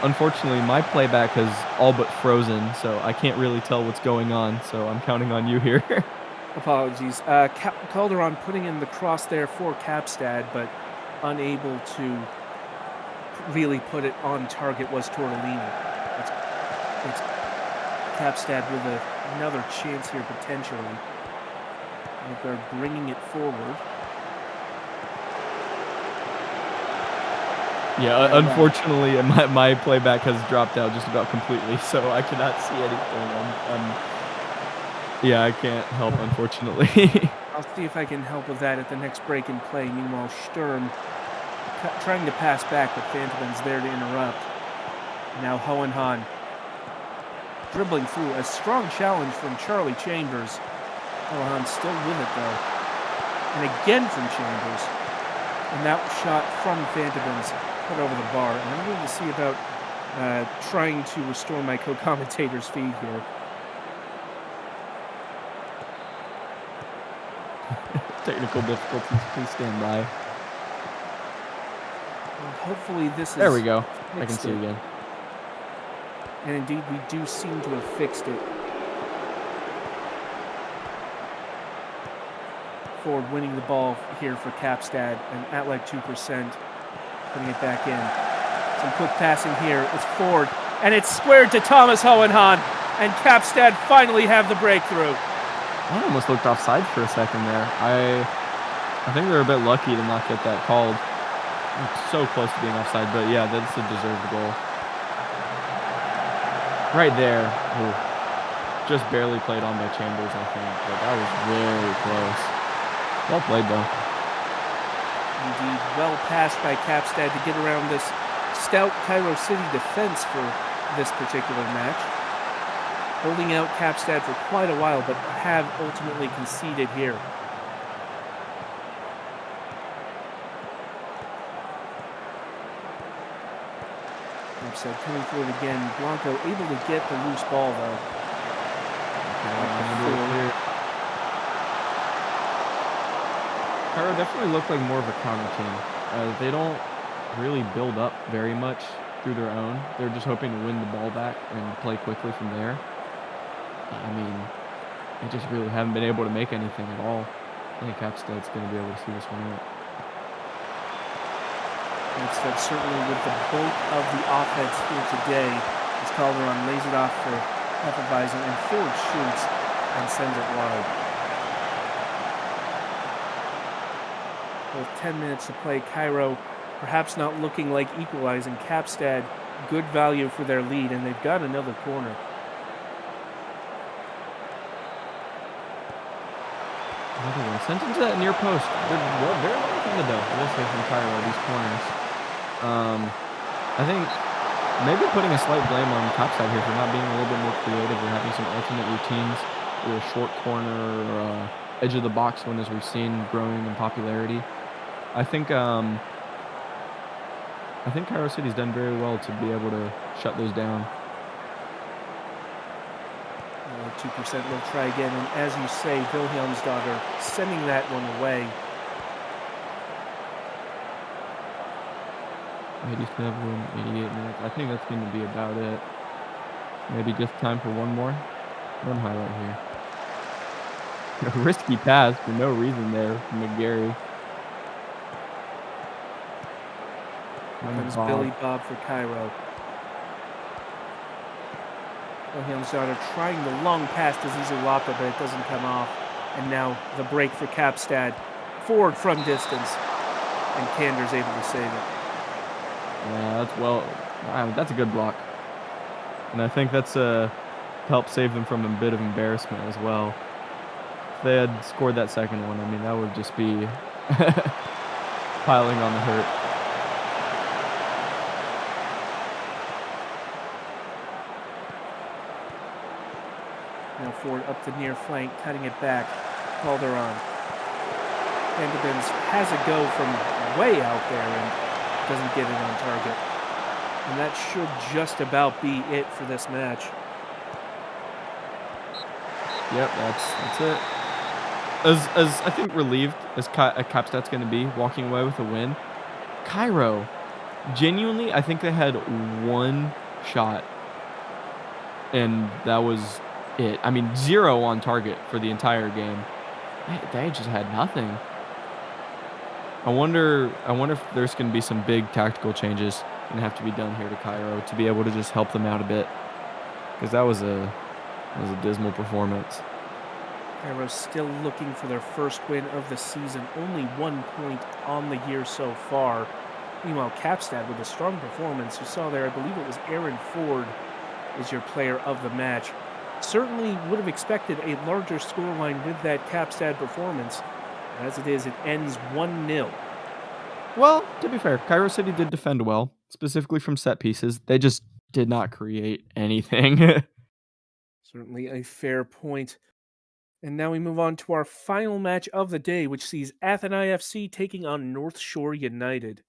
Unfortunately, my playback has all but frozen, so I can't really tell what's going on, so I'm counting on you here. Apologies. Calderon putting in the cross there for Capstad, but unable to really put it on target was Tortellini. It's Capstad with another chance here potentially. If they're bringing it forward. Yeah, unfortunately, my playback has dropped out just about completely, so I cannot see anything. Yeah, I can't help, unfortunately. I'll see if I can help with that at the next break in play. Meanwhile, Sturm trying to pass back, but Phantom's there to interrupt. Now Hohenhan dribbling through a strong challenge from Charlie Chambers. Hohenhan still with it though. And again from Chambers. And that shot from Phantom's put over the bar. And I'm going to see about trying to restore my co-commentator's feed here. Technical difficulties, please stand by. Well, hopefully this is... There we go. I can see it again. And indeed, we do seem to have fixed it. Ford winning the ball here for Capstad and at like 2%, putting it back in. Some quick passing here. It's Ford, and it's squared to Thomas Hohenhan, and Capstad finally have the breakthrough. I almost looked offside for a second there. I think they were a bit lucky to not get that called. So close to being offside, but yeah, that's a deserved goal. Right there. Ooh. Just barely played on by Chambers, I think, but that was very close. Well played, though. Indeed, well passed by Capstad to get around this stout Cairo City defense for this particular match. Holding out Capstad for quite a while, but have ultimately conceded here. Capstad coming forward again. Blanco able to get the loose ball, though. Okay, Up the I'm gonna do it field. clear. Cairo definitely looked like more of a counter team. They don't really build up very much through their own. They're just hoping to win the ball back and play quickly from there. I mean, they just really haven't been able to make anything at all. I think Capstad's gonna be able to see this one out. Capstad certainly with the bulk of the offense here today. As Calderon lays it off for Hefeweizen and Ford shoots and sends it wide. With 10 minutes to play, Cairo perhaps not looking like equalizing. Capstad, good value for their lead, and they've got another corner. Another one. Sent into that near post. They're very well defended though. I will say from Cairo, these corners. I think maybe putting a slight blame on Capstad here for not being a little bit more creative or having some alternate routines, or a short corner or edge of the box one as we've seen growing in popularity. I think Cairo City's done very well to be able to shut those down. 2% will try again, and as you say, Wilhelmsdottir sending that one away. 87, 88 minutes. I think that's going to be about it. Maybe just time for one more. One highlight here. A risky pass for no reason there from McGarry. Here Finds comes Bob. Billy Bob for Cairo. Wilhelmsdottir trying the long pass to Zizulapa, but it doesn't come off. And now the break for Capstad. Forward from distance, and Kander's able to save it. Yeah, that's a good block. And I think that's helped save them from a bit of embarrassment as well. If they had scored that second one, I mean, that would just be piling on the hurt. Now Ford up the near flank, cutting it back. Calderon. Vanderbilt has a go from way out there and doesn't get it on target. And that should just about be it for this match. Yep, that's it. As I think relieved as Capstad's going to be walking away with a win, Cairo, genuinely, I think they had one shot, and that was it. I mean, 0 on target for the entire game. They just had nothing. I wonder if there's going to be some big tactical changes going to have to be done here to Cairo to be able to just help them out a bit, because that was a dismal performance. Cairo still looking for their first win of the season. Only 1 point on the year so far. Meanwhile, Capstad with a strong performance. You saw there, I believe it was Aaron Ford is your player of the match. Certainly would have expected a larger scoreline with that Capstad performance. As it is, it ends 1-0. Well, to be fair, Cairo City did defend well, specifically from set pieces. They just did not create anything. Certainly a fair point. And now we move on to our final match of the day, which sees Athens FC taking on North Shore United.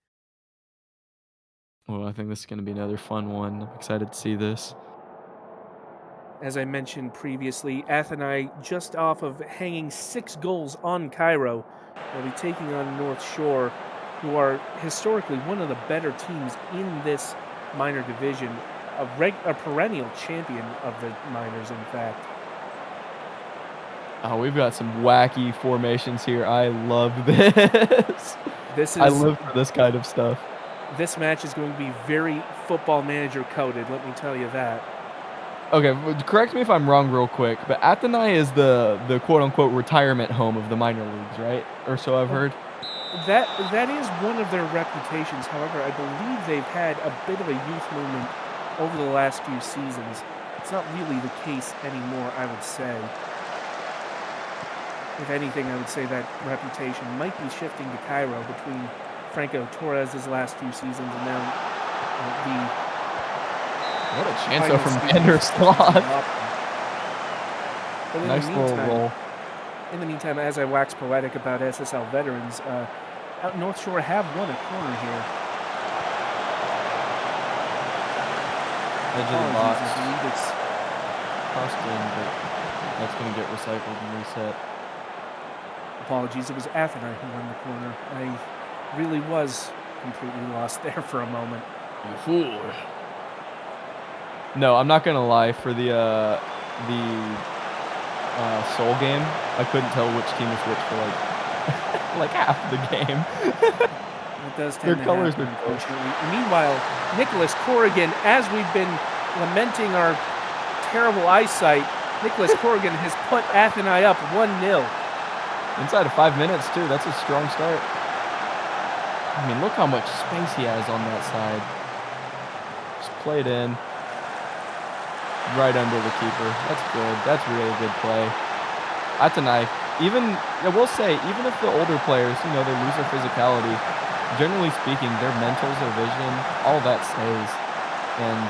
Well, I think this is going to be another fun one. I'm excited to see this. As I mentioned previously, Athens just off of hanging 6 goals on Cairo. They'll be taking on North Shore, who are historically one of the better teams in this minor division, a perennial champion of the minors, in fact. Oh, we've got some wacky formations here. I love this. I live for this kind of stuff. This match is going to be very Football Manager coded, let me tell you that. Okay, correct me if I'm wrong real quick, but Athens is the quote-unquote retirement home of the minor leagues, right? Or so I've heard. That is one of their reputations. However, I believe they've had a bit of a youth movement over the last few seasons. It's not really the case anymore, I would say. If anything, I would say that reputation might be shifting to Cairo between Franco Torres' last few seasons and now what a chance though from Vander Sloth. Nice little roll. In the meantime, as I wax poetic about SSL veterans, North Shore have won a corner here. Edge of the Apologies, I box. believe it's Crossed in, but that's gonna get recycled and reset. apologies. It was Athenai who won the corner. I really was completely lost there for a moment. You fool. No, I'm not gonna lie, for the Soul game, I couldn't tell which team was which for, like like, half the game. It does Their tend to colors happen, are close. unfortunately. Meanwhile, Nicholas Corrigan, as we've been lamenting our terrible eyesight, Nicholas Corrigan has put Athenai up 1-0. Inside of 5 minutes, too, that's a strong start. I mean, look how much space he has on that side. Just play it in. Right under the keeper. That's good. That's really good play. Atenai, even I will say, even if the older players, they lose their physicality, generally speaking, their mentals, their vision, all that stays. And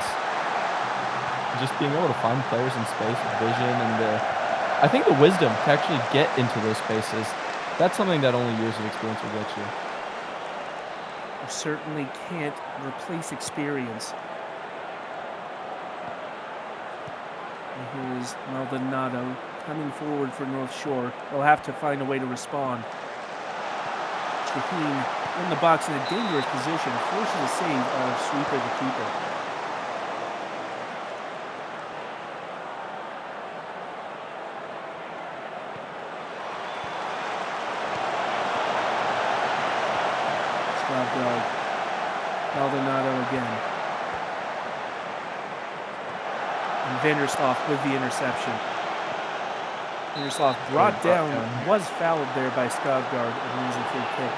just being able to find players in space with vision and I think the wisdom to actually get into those spaces, that's something that only years of experience will get you. You certainly can't replace experience. And here is Maldonado coming forward for North Shore. They'll have to find a way to respond. Shaheen in the box in a dangerous position, forces a save of Sweeper the keeper. Skavgard. Maldonado again. And Vandersloff with the interception. Vandersloff brought down, was fouled there by Skavgard, and losing free kick.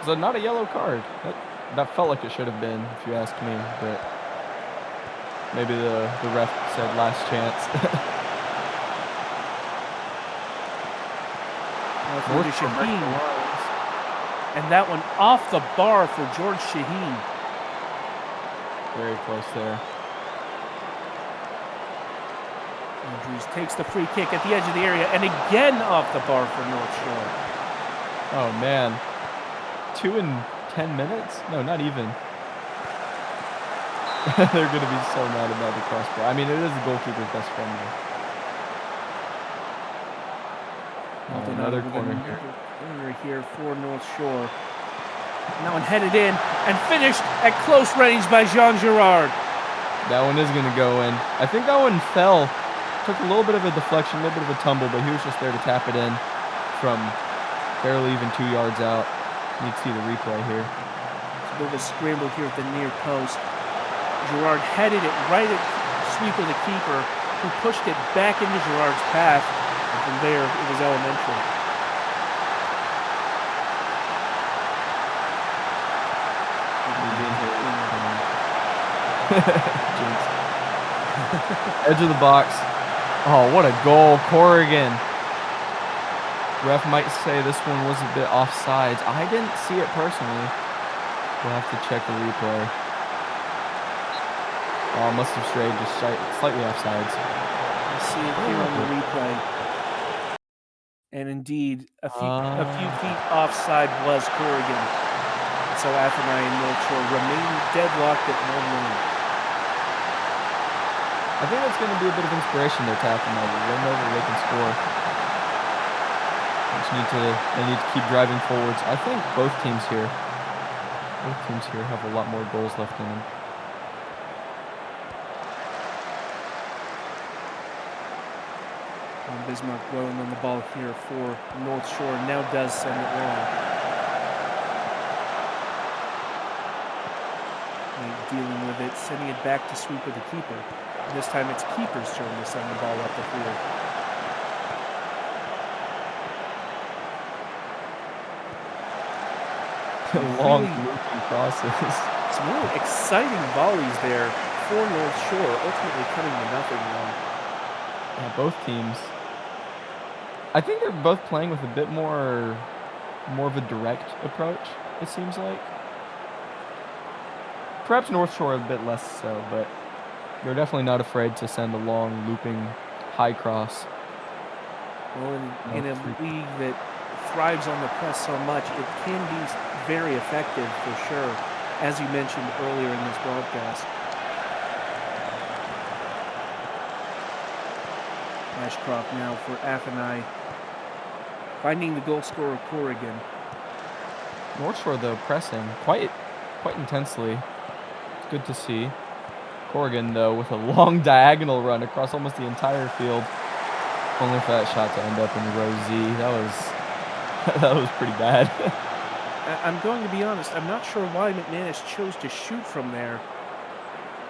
So not a yellow card. That felt like it should have been, if you ask me, but maybe the ref said last chance. North Shaheen. And that one off the bar for George Shaheen. Very close there. Andrews takes the free kick at the edge of the area, and again off the bar for North Shore. Oh, man. 2 in 10 minutes? No, not even. They're going to be so mad about the crossbar. I mean, it is the goalkeeper's best friend, though. Oh, another corner here. Corner here for North Shore. And that one headed in and finished at close range by Jean Girard. That one is going to go in. I think that one fell. Took a little bit of a deflection, a little bit of a tumble, but he was just there to tap it in from barely even 2 yards out. You can see the replay here. It's a bit of a scramble here at the near post. Girard headed it right at Sweeper the keeper, who pushed it back into Girard's path, and from there it was elementary. Edge of the box. Oh, what a goal, Corrigan. Ref might say this one was a bit offsides. I didn't see it personally. We'll have to check the replay. Oh, must have strayed just slightly offsides. I see it here on the replay. And indeed, a few feet offside was Corrigan. So Athenai and North Shore remain deadlocked at 1-1. I think that's going to be a bit of inspiration there to Athenai. They know that they can score. They need to keep driving forwards. I think both teams here have a lot more goals left in them. Bismarck blowing on the ball here for North Shore, now does send it long. Dealing with it, sending it back to Sweeper the keeper. This time it's keeper's turn to send the ball up the field. Long looping crosses. Some really exciting volleys there for North Shore, ultimately coming to nothing now. Yeah, both teams. I think they're both playing with a bit more of a direct approach, it seems like. Perhaps North Shore a bit less so, but they're definitely not afraid to send a long, looping, high cross. Well, in a league that thrives on the press so much, it can be very effective for sure. as you mentioned earlier in this broadcast. Ashcroft now for Athenai, finding the goal scorer Corrigan. North Shore, though, pressing quite intensely. It's good to see. Corrigan, though, with a long diagonal run across almost the entire field, only for that shot to end up in row Z. That was that was pretty bad. I'm going to be honest, I'm not sure why McManus chose to shoot from there.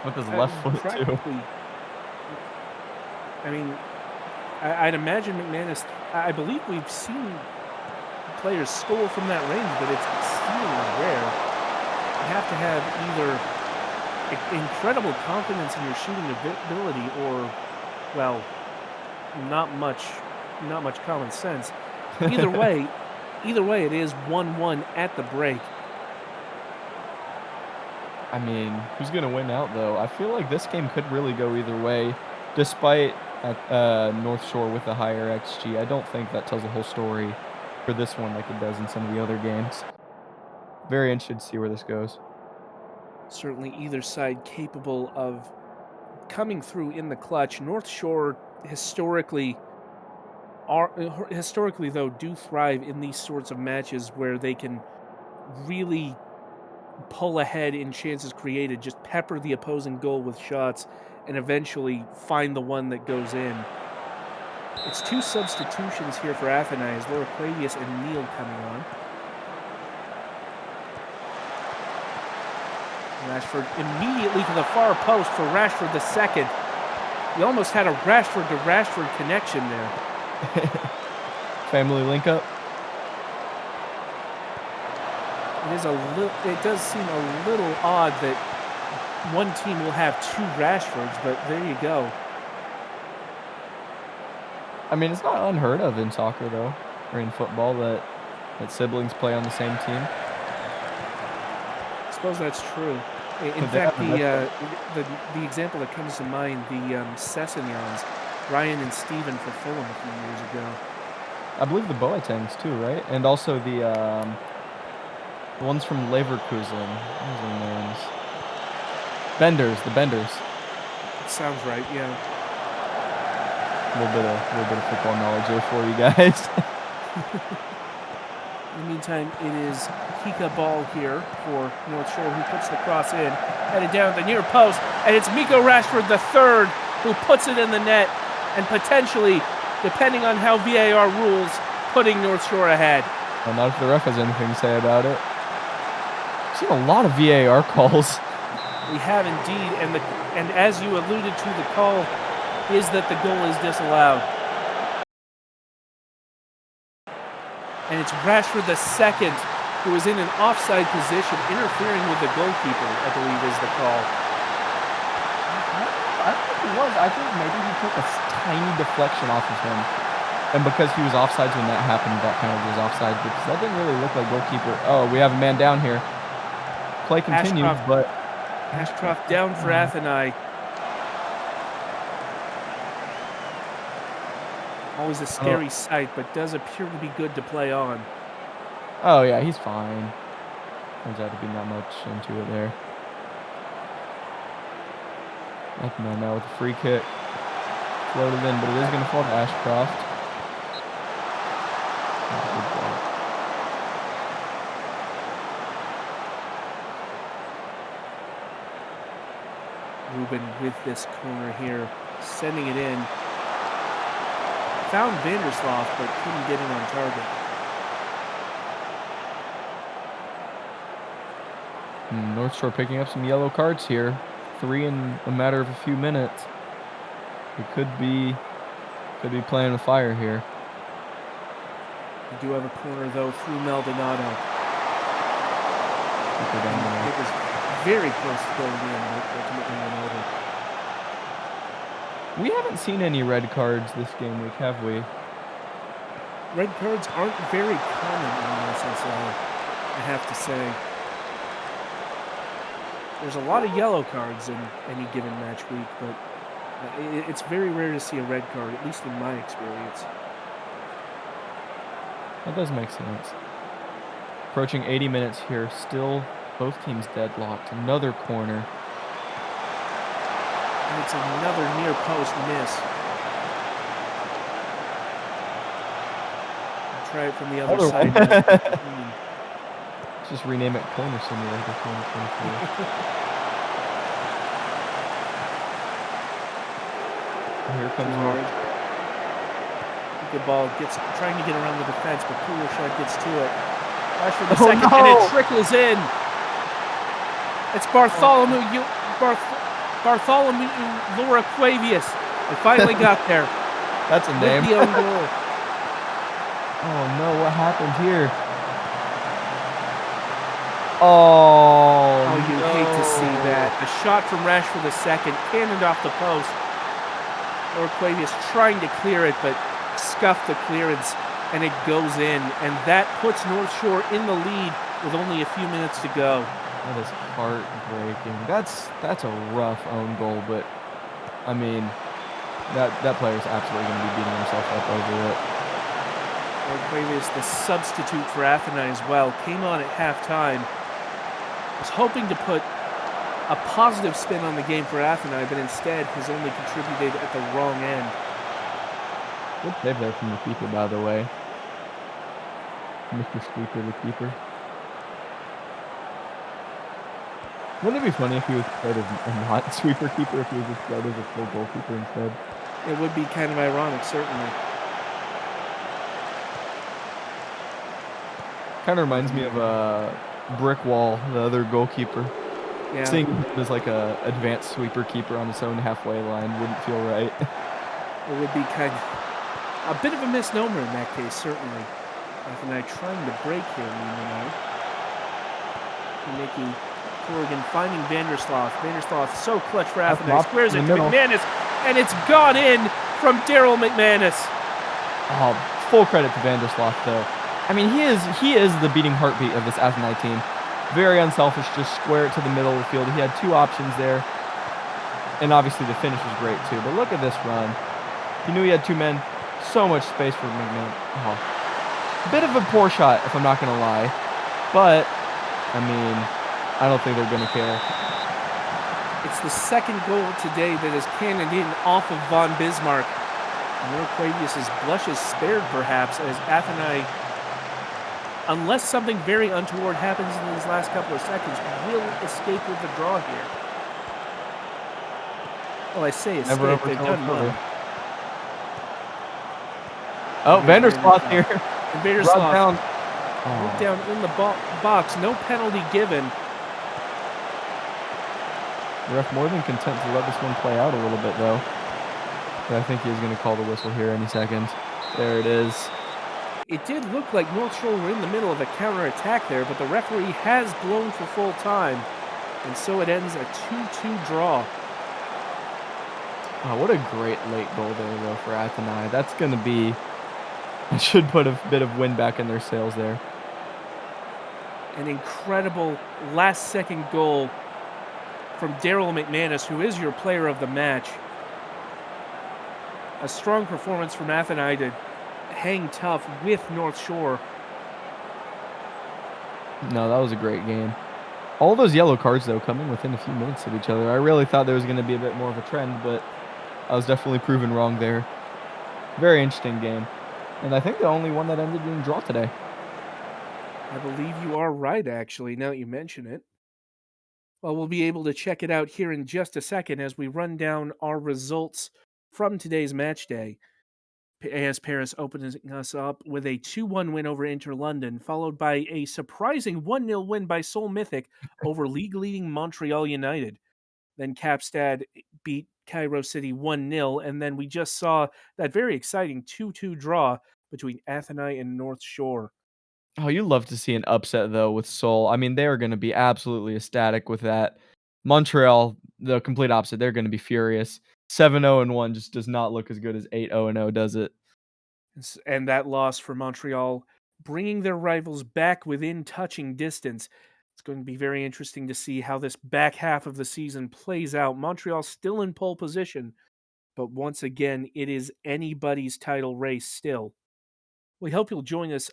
With his left foot, too. Practically, I mean, I'd imagine McManus. I believe we've seen players score from that range, but it's exceedingly rare. You have to have either incredible confidence in your shooting ability, or, well, not much common sense. Either way, it is 1-1 at the break. I mean, who's gonna win out, though? I feel like this game could really go either way, despite North Shore with the higher XG. I don't think that tells the whole story for this one like it does in some of the other games. Very interested to see where this goes. Certainly, either side capable of coming through in the clutch. North Shore historically though do thrive in these sorts of matches where they can really pull ahead in chances created, just pepper the opposing goal with shots, and eventually find the one that goes in. It's two substitutions here for Athenai as Laura Clavius and Neal coming on. Rashford immediately to the far post for Rashford the second. We almost had a Rashford to Rashford connection there. Family link up. It does seem a little odd that one team will have two Rashfords, but there you go. I mean, it's not unheard of in soccer, though, or in football, that siblings play on the same team. I suppose that's true. In fact, the example that comes to mind, the Sessignons, Ryan and Steven for Fulham a few years ago. I believe the Boatengs too, right? And also the ones from Leverkusen. What are their names? The Benders. Sounds right, yeah. A little bit of football knowledge there for you guys. In the meantime, it is Kika Ball here for North Shore, who puts the cross in, headed down the near post, and it's Miko Rashford the third who puts it in the net, and potentially, depending on how VAR rules, putting North Shore ahead. Well, not if the ref has anything to say about it. I've seen a lot of VAR calls. We have indeed, and as you alluded to, the call is that the goal is disallowed. And it's Rashford the second who is in an offside position, interfering with the goalkeeper, I believe is the call. I don't think he was. I think maybe he took a tiny deflection off of him. And because he was offsides when that happened, that kind of was offside, because that didn't really look like goalkeeper. Oh, we have a man down here. Play continues, but Ashcroft down for Athenai. Always a scary sight, but does appear to be good to play on. Oh, yeah, he's fine. Turns out to be not much into it there. Nothing now with a free kick. Floated in, but it is going to fall to Ashcroft. Ruben with this corner here, sending it in. Found Vandersloot, but couldn't get it on target. North Shore picking up some yellow cards here. 3 in a matter of a few minutes. It could be playing with fire here. We do have a corner though through Maldonado. It was very close to going in, but ultimately went over. We haven't seen any red cards this game week, have we? Red cards aren't very common in the SSL, I have to say. There's a lot of yellow cards in any given match week, but it's very rare to see a red card, at least in my experience. That does make sense. Approaching 80 minutes here, still Both teams deadlocked. Another corner. And it's another near post miss. I'll try it from the other Another one. side now. Just rename it Corner Simulator 2024. Here comes Gerard. North. Good ball, trying to get around the defense, but cooler shot gets to it. Rashford the Oh, second, and it no! trickles in. It's Bartholomew Laura Quavius. They finally got there That's a with name. the own goal. Oh, no, what happened here? Oh, Oh, you hate to see that. no. A shot from Rashford the second, cannoned off the post. Laura Quavius trying to clear it, but scuffed the clearance, and it goes in. And that puts North Shore in the lead with only a few minutes to go. That is heartbreaking. That's a rough own goal, but, I mean, that player's absolutely gonna be beating himself up over it. Quavius, the substitute for Athena as well, came on at halftime. Was hoping to put a positive spin on the game for Athena, but instead has only contributed at the wrong end. Good save there from the keeper, by the way. Mr. Sweeper, the keeper. Wouldn't it be funny if he was played as a not sweeper keeper, if he was just played as a full goalkeeper instead? It would be kind of ironic, certainly. Kinda reminds me of, Brick Wall, the other goalkeeper. Yeah, Seeing him as, like, a advanced sweeper keeper on his own halfway line wouldn't feel right. it would be kind of a bit of a misnomer in that case, certainly. Athena trying to break here, meanwhile. Mickey Corrigan finding Vandersloot. Vandersloot so clutch for That's an Athena. option Squares in it the to middle. McManus, and it's gone in from Daryl McManus. Oh, full credit to Vandersloot, though. I mean, he is the beating heartbeat of this Athenai team. Very unselfish, just square it to the middle of the field. He had 2 options there, and obviously the finish was great too, but look at this run. He knew he had 2 men, so much space for McMahon. Oh, bit of a poor shot, if I'm not gonna lie, but, I mean, I don't think they're gonna care. It's the second goal today that is cannoned in off of Von Bismarck. And Quavius's blush is spared, perhaps, as Athena, unless something very untoward happens in these last couple of seconds, will escape with the draw here. Well, I say Never escape, they've overkill done over. well. Oh, Vandersloot here. And Brought Vandersloot down. moved Oh, down in the box, no penalty given. the ref more than content to let this one play out a little bit, though. But I think he's gonna call the whistle here any second. There it is. It did look like North Shore were in the middle of a counterattack there, but the referee has blown for full time. And so it ends a 2-2 draw. Oh, what a great late goal there, though, for Athenai. That's gonna be that should put a bit of wind back in their sails there. An incredible last-second goal from Daryl McManus, who is your player of the match. A strong performance from Athena to hang tough with North Shore. No, that was a great game. All those yellow cards, though, coming within a few minutes of each other. I really thought there was gonna be a bit more of a trend, but I was definitely proven wrong there. Very interesting game, and I think the only one that ended in a draw today. I believe you are right, actually, now that you mention it. Well, we'll be able to check it out here in just a second as we run down our results from today's match day. AS Paris opening us up with a 2-1 win over Inter London, followed by a surprising 1-0 win by Seoul Mythic over league-leading Montreal United. Then Capstad beat Cairo City 1-0, and then we just saw that very exciting 2-2 draw between Athenai and North Shore. Oh, you love to see an upset, though, with Seoul. I mean, they are gonna be absolutely ecstatic with that. Montreal, the complete opposite, they're gonna be furious. 7-0-1 just does not look as good as 8-0-0, does it? And that loss for Montreal, bringing their rivals back within touching distance. It's going to be very interesting to see how this back half of the season plays out. Montreal still in pole position, but once again, it is anybody's title race still. We hope you'll join us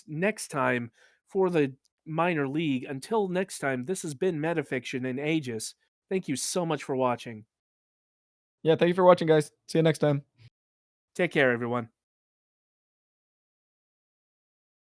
next time for the minor league. Until next time, this has been Metafiction and Aegis. Thank you so much for watching. Yeah, thank you for watching, guys. See you next time. Take care, everyone.